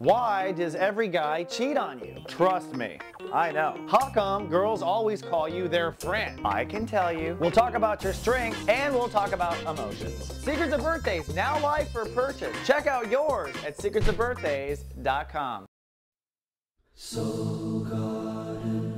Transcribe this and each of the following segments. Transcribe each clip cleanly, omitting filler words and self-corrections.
Why does every guy cheat on you? Trust me, I know. How come girls always call you their friend? I can tell you. We'll talk about your strengths and we'll talk about emotions. Secrets of Birthdays, now live for purchase. Check out yours at secretsofbirthdays.com. Soul Garden.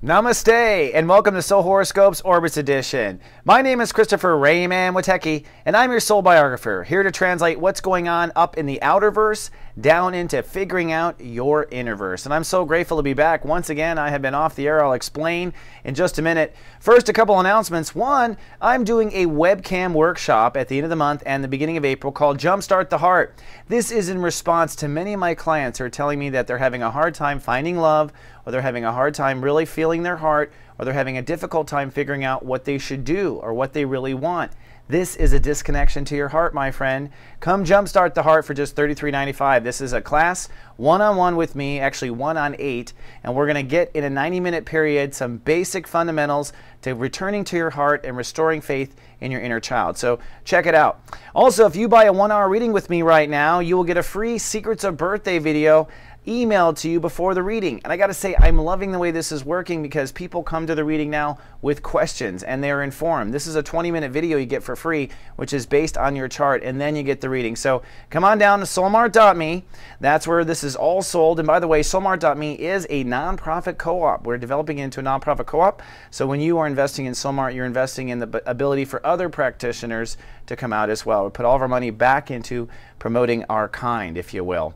Namaste and welcome to Soul Horoscopes Orbits Edition. My name is Christopher Rayman Witecki and I'm your soul biographer, here to translate what's going on up in the outerverse down into figuring out your innerverse. And I'm so grateful to be back once again. I have been off the air. I'll explain in just a minute. First, a couple announcements. One, I'm doing a webcam workshop at the end of the month and the beginning of April called Jumpstart the Heart. This is in response to many of my clients who are telling me that they're having a hard time finding love, or they're having a hard time really feeling their heart, or they're having a difficult time figuring out what they should do or what they really want. This is a disconnection to your heart, my friend. Come Jumpstart the Heart for just $33.95. This is a class one-on-one with me, actually 1-on-8, and we're going to get in a 90-minute period some basic fundamentals to returning to your heart and restoring faith in your inner child. So check it out. Also, if you buy a 1-hour reading with me right now, you will get a free Secrets of Birthday video emailed to you before the reading. And I got to say, I'm loving the way this is working because people come to the reading now with questions and they're informed. This is a 20-minute video you get for free, which is based on your chart, and then you get the reading. So come on down to soulmart.me. That's where this is all sold. And by the way, soulmart.me is a nonprofit co-op. We're developing it into a nonprofit co-op. So when you are investing in Soulmart, you're investing in the ability for other practitioners to come out as well. We put all of our money back into promoting our kind, if you will.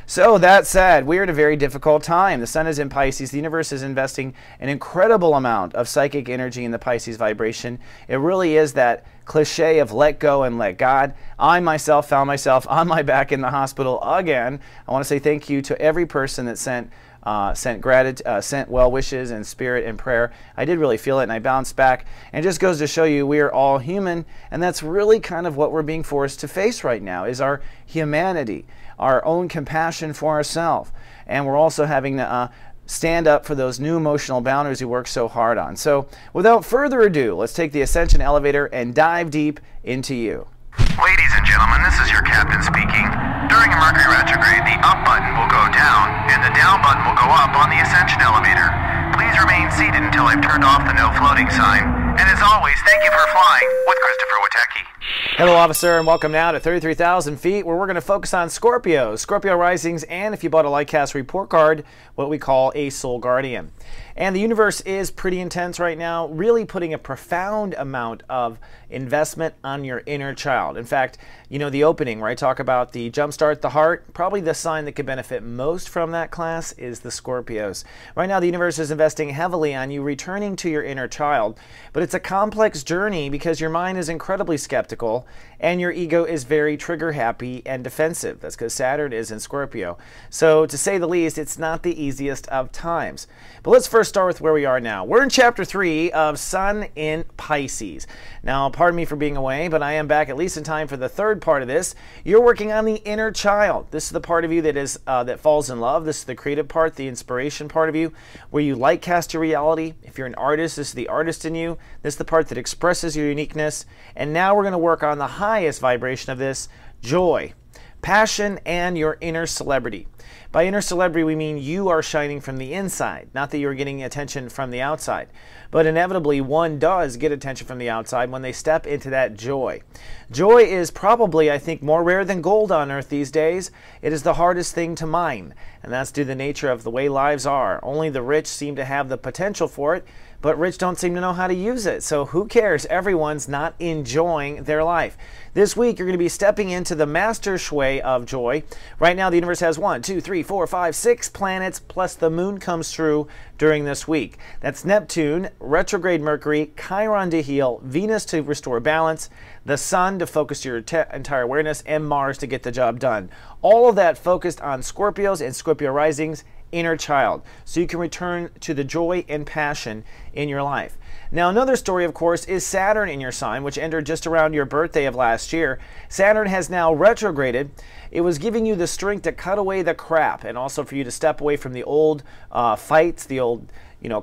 So that said, we're in a very difficult time. The sun is in Pisces. The universe is investing an incredible amount of psychic energy in the Pisces vibration. It really is that cliche of let go and let God. I myself found myself on my back in the hospital again. I want to say thank you to every person that sent well wishes and spirit and prayer. I did really feel it and I bounced back. And it just goes to show you we are all human, and that's really kind of what we're being forced to face right now is our humanity, our own compassion for ourselves. And we're also having to stand up for those new emotional boundaries we work so hard on. So without further ado, let's take the Ascension elevator and dive deep into you. Ladies and gentlemen, this is your captain speaking. During a Mercury retrograde, the up button will go down and the down button will go up on the Ascension elevator. Please remain seated until I've turned off the no floating sign. And as always, thank you for flying with Christopher Witecki. Hello, officer, and welcome now to 33,000 feet, where we're going to focus on Scorpio, Scorpio risings, and if you bought a Lightcast report card, what we call a Soul Guardian. And the universe is pretty intense right now, really putting a profound amount of investment on your inner child. In fact, you know, the opening where I talk about the Jumpstart the Heart, probably the sign that could benefit most from that class is the Scorpios. Right now, the universe is investing heavily on you returning to your inner child, but it's a complex journey because your mind is incredibly skeptical and your ego is very trigger happy and defensive. That's because Saturn is in Scorpio. So to say the least, it's not the easiest of times. But let's first start with where we are now. We're in chapter 3 of Sun in Pisces. Now, pardon me for being away, but I am back at least in time for the third part of this. You're working on the inner child. This is the part of you that is that falls in love. This is the creative part, the inspiration part of you, where you lightcast your reality. If you're an artist, this is the artist in you. This is the part that expresses your uniqueness. And now we're going to work on the highest vibration of this, joy, passion, and your inner celebrity. By inner celebrity, we mean you are shining from the inside, not that you're getting attention from the outside. But inevitably, one does get attention from the outside when they step into that joy. Joy is probably, I think, more rare than gold on earth these days. It is the hardest thing to mine, and that's due to the nature of the way lives are. Only the rich seem to have the potential for it, but rich don't seem to know how to use it. So who cares? Everyone's not enjoying their life. This week, you're going to be stepping into the master shui of joy. Right now, the universe has 1, 2, 3, 4, 5, 6 planets, plus the moon comes through during this week. That's Neptune, retrograde Mercury, Chiron to heal, Venus to restore balance, the sun to focus your entire awareness, and Mars to get the job done. All of that focused on Scorpios and Scorpio risings inner child, so you can return to the joy and passion in your life. Now, another story, of course, is Saturn in your sign, which entered just around your birthday of last year. Saturn has now retrograded. It was giving you the strength to cut away the crap, and also for you to step away from the old fights, the old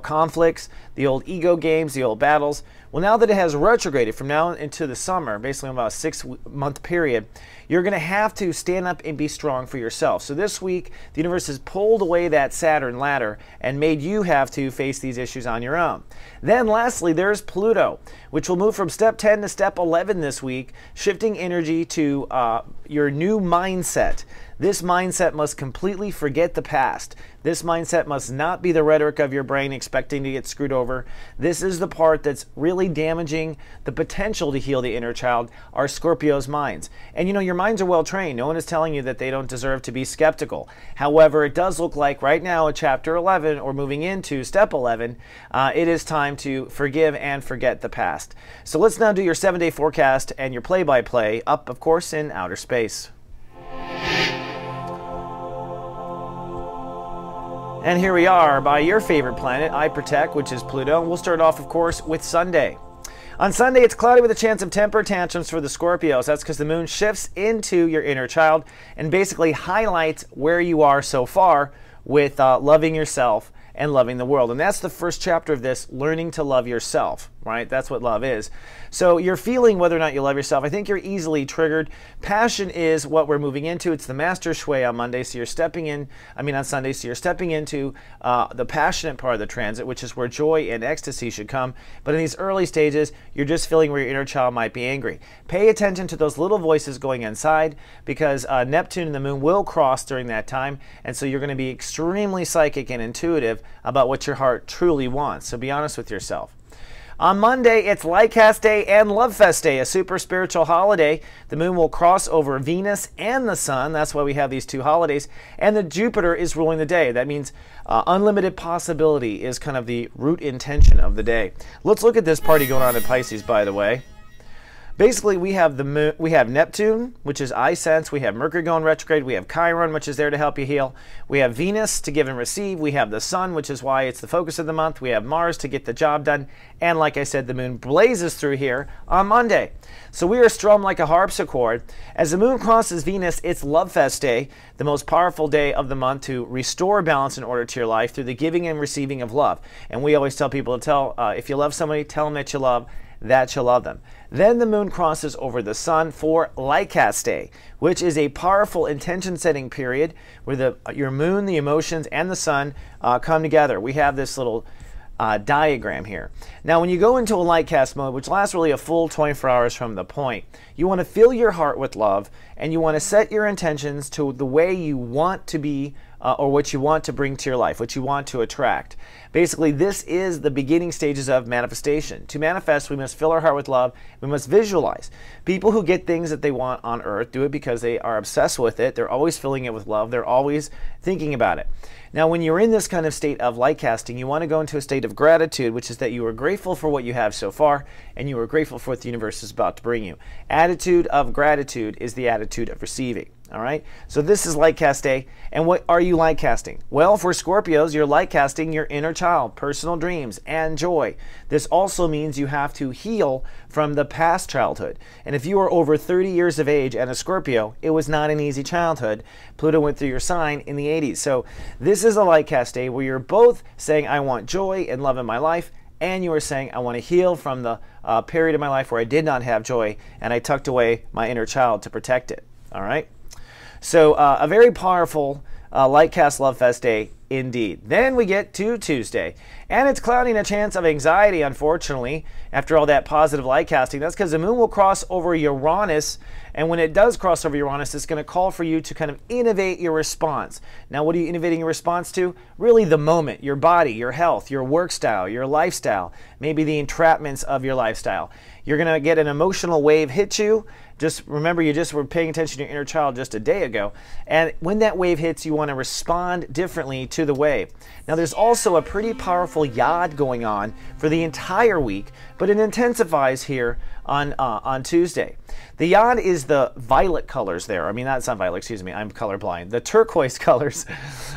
conflicts, the old ego games, the old battles. Well, now that it has retrograded from now into the summer, basically about a 6-month period, you're going to have to stand up and be strong for yourself. So this week, the universe has pulled away that Saturn ladder and made you have to face these issues on your own. Then lastly, there's Pluto, which will move from step 10 to step 11 this week, shifting energy to your new mindset. This mindset must completely forget the past. This mindset must not be the rhetoric of your brain expecting to get screwed over. This is the part that's really damaging the potential to heal the inner child, our Scorpio's minds. And your minds are well trained. No one is telling you that they don't deserve to be skeptical. However, it does look like right now in chapter 11, or moving into step 11, it is time to forgive and forget the past. So let's now do your 7-day forecast and your play-by-play up, of course, in outer space. And here we are by your favorite planet, I protect, which is Pluto. We'll start off, of course, with Sunday. On Sunday, it's cloudy with a chance of temper tantrums for the Scorpios. That's because the moon shifts into your inner child and basically highlights where you are so far with loving yourself and loving the world. And that's the first chapter of this, learning to love yourself, right? That's what love is. So you're feeling whether or not you love yourself. I think you're easily triggered. Passion is what we're moving into. It's the master shui on Monday, so you're stepping in, on Sunday, so you're stepping into the passionate part of the transit, which is where joy and ecstasy should come. But in these early stages, you're just feeling where your inner child might be angry. Pay attention to those little voices going inside, because Neptune and the moon will cross during that time, and so you're going to be extremely psychic and intuitive about what your heart truly wants. So be honest with yourself. On Monday, it's Lightcast Day and Love Fest Day, a super spiritual holiday. The moon will cross over Venus and the sun. That's why we have these two holidays. And the Jupiter is ruling the day. That means unlimited possibility is kind of the root intention of the day. Let's look at this party going on in Pisces, by the way. Basically, we have the moon, we have Neptune, which is I sense. We have Mercury going retrograde. We have Chiron, which is there to help you heal. We have Venus to give and receive. We have the sun, which is why it's the focus of the month. We have Mars to get the job done. And like I said, the moon blazes through here on Monday. So we are strummed like a harpsichord. As the moon crosses Venus, it's Love Fest Day, the most powerful day of the month to restore balance and order to your life through the giving and receiving of love. And we always tell people to if you love somebody, tell them that you love them. Then the moon crosses over the sun for Lightcast Day, which is a powerful intention-setting period where your moon, the emotions, and the sun come together. We have this little diagram here. Now, when you go into a Lightcast mode, which lasts really a full 24 hours from the point, you want to fill your heart with love, and you want to set your intentions to the way you want to be or what you want to bring to your life, what you want to attract. Basically, this is the beginning stages of manifestation. To manifest, we must fill our heart with love. We must visualize. People who get things that they want on earth do it because they are obsessed with it. They're always filling it with love. They're always thinking about it. Now, when you're in this kind of state of light casting, you want to go into a state of gratitude, which is that you are grateful for what you have so far, and you are grateful for what the universe is about to bring you. Attitude of gratitude is the attitude of receiving. All right, so this is Lightcast Day. And what are you light casting? Well, for Scorpios, you're light casting your inner child, personal dreams, and joy. This also means you have to heal from the past childhood. And if you are over 30 years of age and a Scorpio, it was not an easy childhood. Pluto went through your sign in the 80s. So this is a Lightcast Day where you're both saying, I want joy and love in my life, and you are saying, I want to heal from the period of my life where I did not have joy, and I tucked away my inner child to protect it. All right? So a very powerful Lightcast Love Fest Day indeed. Then we get to Tuesday, and it's clouding a chance of anxiety, unfortunately, after all that positive light casting. That's because the moon will cross over Uranus, and when it does cross over Uranus, it's going to call for you to kind of innovate your response. Now, what are you innovating your response to? Really the moment, your body, your health, your work style, your lifestyle, maybe the entrapments of your lifestyle. You're going to get an emotional wave hit you. Just remember, you just were paying attention to your inner child just a day ago. And when that wave hits, you want to respond differently to the wave. Now, there's also a pretty powerful powerful yod going on for the entire week, but it intensifies here on Tuesday. The yod is the violet colors there. I mean, that's not violet, excuse me, I'm colorblind. The turquoise colors,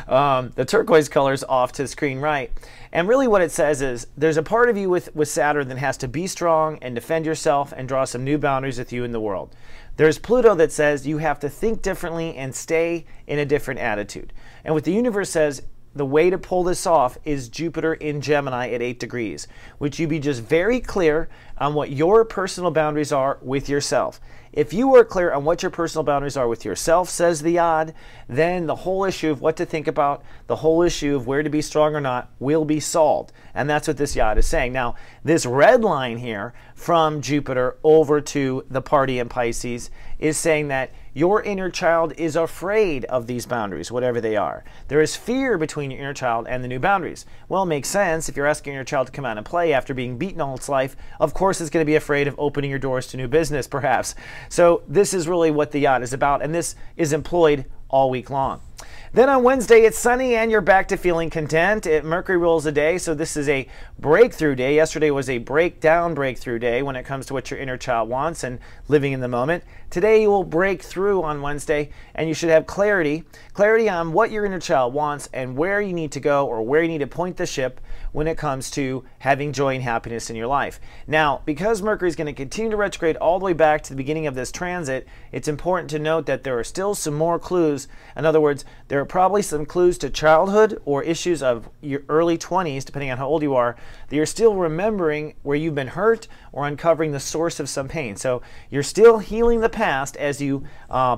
off to the screen right. And really what it says is there's a part of you with Saturn that has to be strong and defend yourself and draw some new boundaries with you in the world. There's Pluto that says you have to think differently and stay in a different attitude. And what the universe says, the way to pull this off is Jupiter in Gemini at 8 degrees, which you be just very clear on what your personal boundaries are with yourself. If you are clear on what your personal boundaries are with yourself, says the yod, then the whole issue of what to think about, the whole issue of where to be strong or not will be solved. And that's what this yod is saying. Now, this red line here from Jupiter over to the party in Pisces is saying that your inner child is afraid of these boundaries, whatever they are. There is fear between your inner child and the new boundaries. Well, it makes sense. If you're asking your child to come out and play after being beaten all its life, of course it's going to be afraid of opening your doors to new business, perhaps. So this is really what the yod is about, and this is employed all week long. Then on Wednesday, it's sunny and you're back to feeling content. Mercury rules the day, so this is a breakthrough day. Yesterday was a breakthrough day when it comes to what your inner child wants and living in the moment. Today you will break through on Wednesday, and you should have clarity on what your inner child wants and where you need to go or where you need to point the ship when it comes to having joy and happiness in your life. Now, because Mercury is going to continue to retrograde all the way back to the beginning of this transit, it's important to note that there are still some more clues. In other words, there are probably some clues to childhood or issues of your early 20s, depending on how old you are, that you're still remembering where you've been hurt or uncovering the source of some pain. So you're still healing the past as you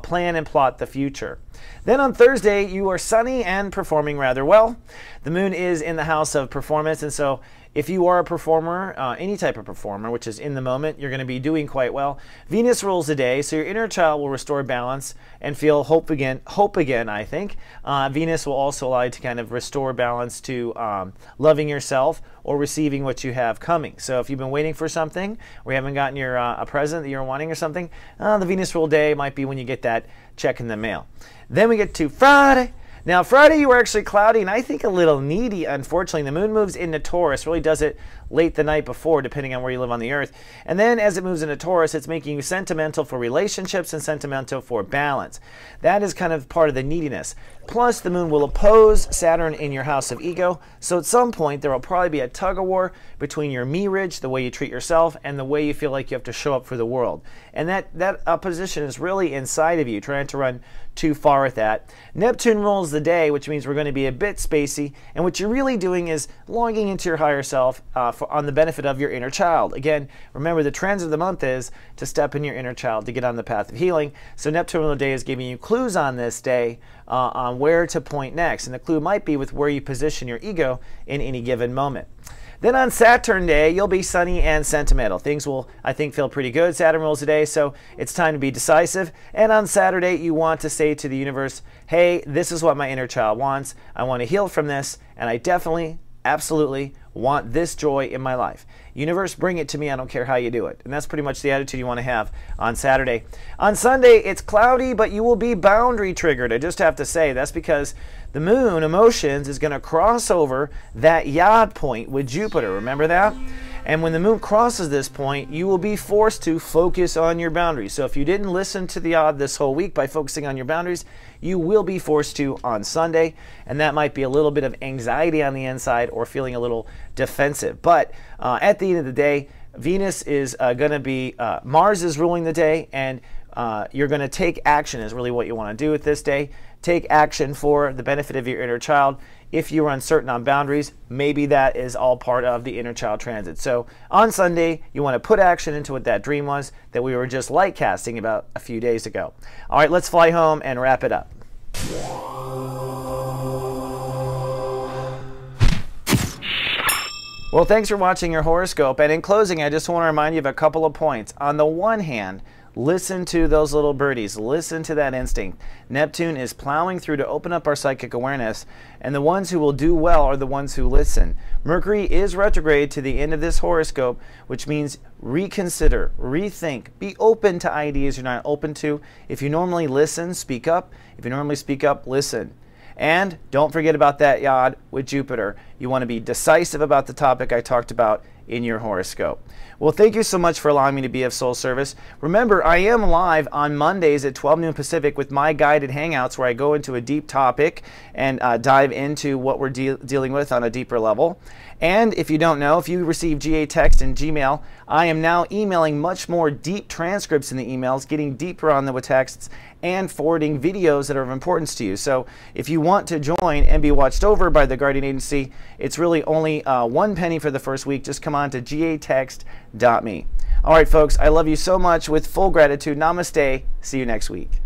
plan and plot the future. Then on Thursday, you are sunny and performing rather well. The moon is in the house of performance, and so if you are a performer, any type of performer, which is in the moment, you're going to be doing quite well. Venus rules the day, so your inner child will restore balance and feel hope again, I think. Venus will also allow you to kind of restore balance to loving yourself or receiving what you have coming. So if you've been waiting for something or you haven't gotten your a present that you're wanting or something, the Venus rule day might be when you get that check in the mail. Then we get to Friday. Now, Friday you were actually cloudy and I think a little needy, unfortunately. The moon moves into Taurus, really does it late the night before, depending on where you live on the earth. And then as it moves into Taurus, it's making you sentimental for relationships and sentimental for balance. That is kind of part of the neediness. Plus, the moon will oppose Saturn in your house of ego. So at some point, there will probably be a tug-of-war between your me-ridge, the way you treat yourself, and the way you feel like you have to show up for the world. And that opposition is really inside of you, trying to run too far with that. Neptune rules the day, which means we're going to be a bit spacey. And what you're really doing is logging into your higher self on the benefit of your inner child. Again, remember the trend of the month is to step in your inner child to get on the path of healing. So Neptune rules the day is giving you clues on this day on where to point next. And the clue might be with where you position your ego in any given moment. Then on Saturn Day, you'll be sunny and sentimental. Things will, I think, feel pretty good. Saturn rules the day, so it's time to be decisive. And on Saturday, you want to say to the universe, hey, this is what my inner child wants. I want to heal from this, and I definitely, absolutely want this joy in my life. Universe, bring it to me. I don't care how you do it. And that's pretty much the attitude you want to have on Saturday. On Sunday, it's cloudy, but you will be boundary triggered. I just have to say that's because the moon, emotions, is going to cross over that yod point with Jupiter. Remember that? And when the moon crosses this point, you will be forced to focus on your boundaries. So if you didn't listen to the yod this whole week by focusing on your boundaries, you will be forced to on Sunday. And that might be a little bit of anxiety on the inside or feeling a little defensive. But at the end of the day, Venus is going to be, Mars is ruling the day, and you're going to take action is really what you want to do with this day. Take action for the benefit of your inner child. If you are uncertain on boundaries, maybe that is all part of the inner child transit. So on Sunday, you want to put action into what that dream was that we were just light casting about a few days ago. All right, let's fly home and wrap it up. Well, thanks for watching your horoscope. And in closing, I just want to remind you of a couple of points. On the one hand, listen to those little birdies. Listen to that instinct. Neptune is plowing through to open up our psychic awareness, and the ones who will do well are the ones who listen. Mercury is retrograde to the end of this horoscope, which means reconsider, rethink, be open to ideas you're not open to. If you normally listen, speak up. If you normally speak up, listen. And don't forget about that yod with Jupiter. You want to be decisive about the topic I talked about in your horoscope. Well, thank you so much for allowing me to be of soul service. Remember, I am live on Mondays at 12 noon Pacific with my guided hangouts where I go into a deep topic and dive into what we're dealing with on a deeper level. And if you don't know, if you receive GA text and Gmail, I am now emailing much more deep transcripts in the emails, getting deeper on the texts, and forwarding videos that are of importance to you. So if you want to join and be watched over by the Guardian Agency, it's really only 1 penny for the first week. Just come on to gatext.me. All right, folks, I love you so much with full gratitude. Namaste. See you next week.